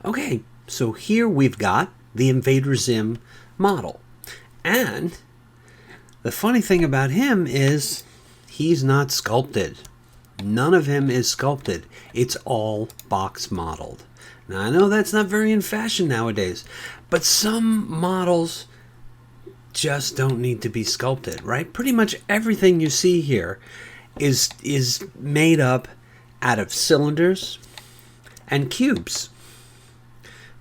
Okay, so here we've got the Invader Zim model. And the funny thing about him is he's not sculpted. None of him is sculpted. It's all box modeled. Now, I know that's not very in fashion nowadays, but some models just don't need to be sculpted, right? Pretty much everything you see here is made up out of cylinders and cubes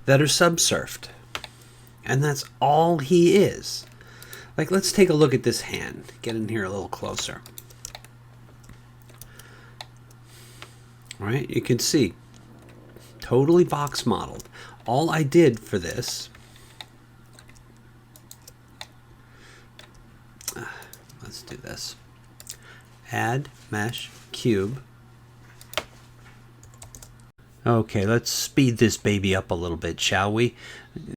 that are subsurfed. And that's all he is. Like, let's take a look at this hand. Get in here a little closer. Right? You can see, totally box modeled. All I did for this, let's do this. Add mesh cube. Okay, let's speed this baby up a little bit, shall we?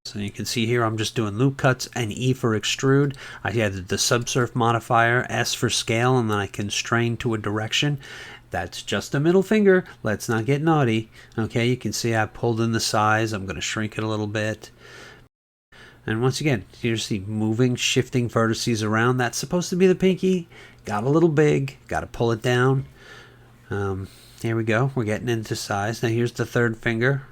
So you can see here I'm just doing loop cuts and E for extrude. I added the subsurf modifier, S for scale, and then I constrain to a direction. That's just a middle finger. Let's not get naughty. Okay, you can see I pulled in the size. I'm going to shrink it a little bit. And once again, you see moving, shifting vertices around. That's supposed to be the pinky. Got a little big. Got to pull it down. Here we go. We're getting into size. Now here's the third finger.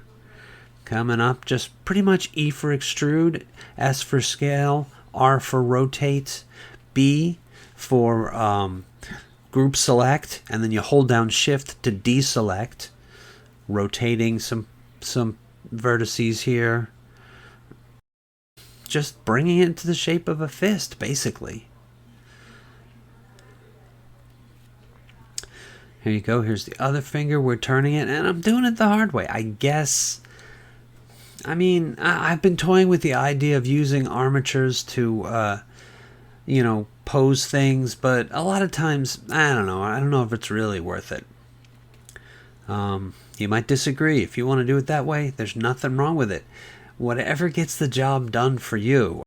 Coming up, just pretty much E for extrude, S for scale, R for rotate, B for group select, and then you hold down shift to deselect, rotating some vertices here. Just bringing it to the shape of a fist, basically. Here you go. Here's the other finger. We're turning it, and I'm doing it the hard way, I guess. I mean, I've been toying with the idea of using armatures to, you know, pose things, but a lot of times, I don't know if it's really worth it. You might disagree. If you want to do it that way, there's nothing wrong with it. Whatever gets the job done for you.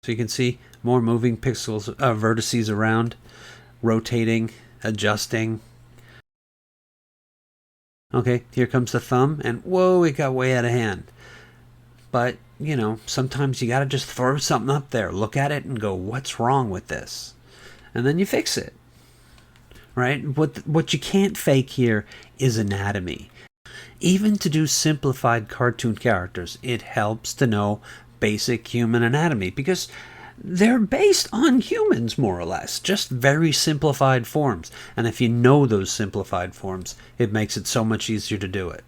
So you can see more moving pixels, vertices around, rotating, adjusting. Okay, here comes the thumb, and whoa, it got way out of hand. But, you know, sometimes you gotta just throw something up there, look at it, and go, what's wrong with this? And then you fix it. Right? What you can't fake here is anatomy. Even to do simplified cartoon characters, it helps to know basic human anatomy, because they're based on humans, more or less, just very simplified forms. And if you know those simplified forms, it makes it so much easier to do it.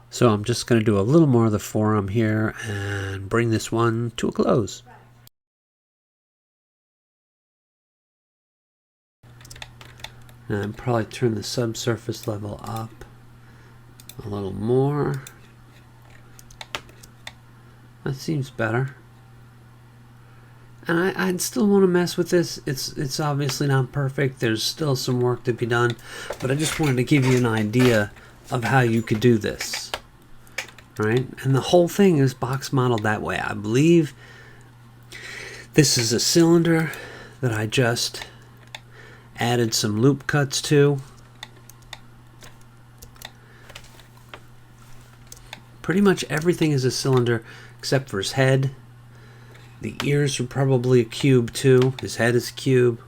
So I'm just going to do a little more of the forearm here and bring this one to a close. And probably turn the subsurface level up a little more. That seems better. And I'd still want to mess with this. It's obviously not perfect. There's still some work to be done. But I just wanted to give you an idea of how you could do this. Right? And the whole thing is box modeled that way. I believe this is a cylinder that I just added some loop cuts to. Pretty much everything is a cylinder except for his head. The ears are probably a cube too. His head is a cube.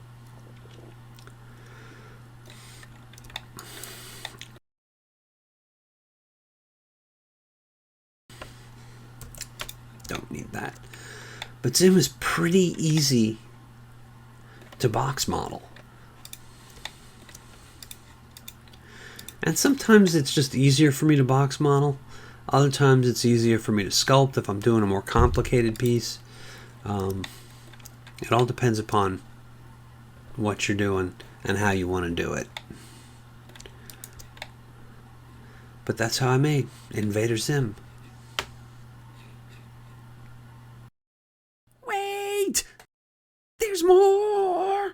Don't need that. But Zim is pretty easy to box model. And sometimes it's just easier for me to box model. Other times it's easier for me to sculpt if I'm doing a more complicated piece. It all depends upon what you're doing and how you want to do it. But that's how I made Invader Zim. Wait! There's more!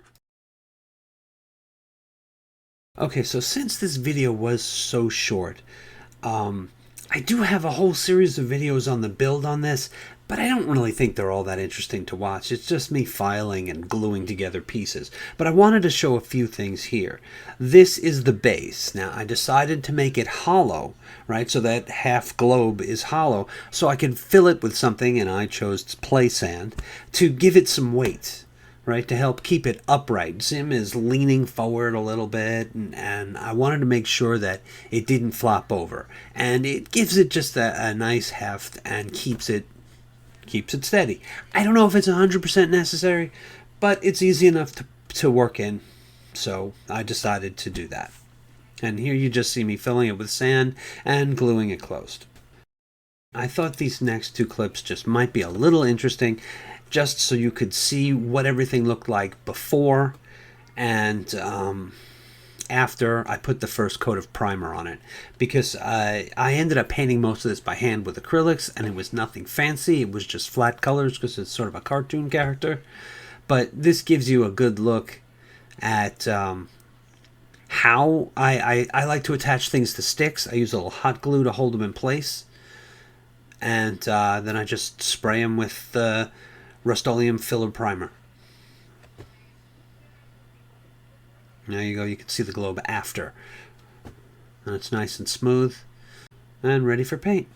Okay, so since this video was so short, I do have a whole series of videos on the build on this, but I don't really think they're all that interesting to watch. It's just me filing and gluing together pieces. But I wanted to show a few things here. This is the base. Now, I decided to make it hollow, right? So that half globe is hollow, so I can fill it with something, and I chose play sand, to give it some weight, right, to help keep it upright. Zim is leaning forward a little bit, and I wanted to make sure that it didn't flop over. And it gives it just a nice heft and keeps it steady. I don't know if it's 100% necessary, but it's easy enough to work in, so I decided to do that. And here you just see me filling it with sand and gluing it closed. I thought these next two clips just might be a little interesting, just so you could see what everything looked like before and after I put the first coat of primer on it, because I ended up painting most of this by hand with acrylics, and it was nothing fancy. It was just flat colors because it's sort of a cartoon character. But this gives you a good look at how I like to attach things to sticks. I use a little hot glue to hold them in place, and then I just spray them with Rust-Oleum filler primer. There you go, you can see the globe after. And it's nice and smooth and ready for paint.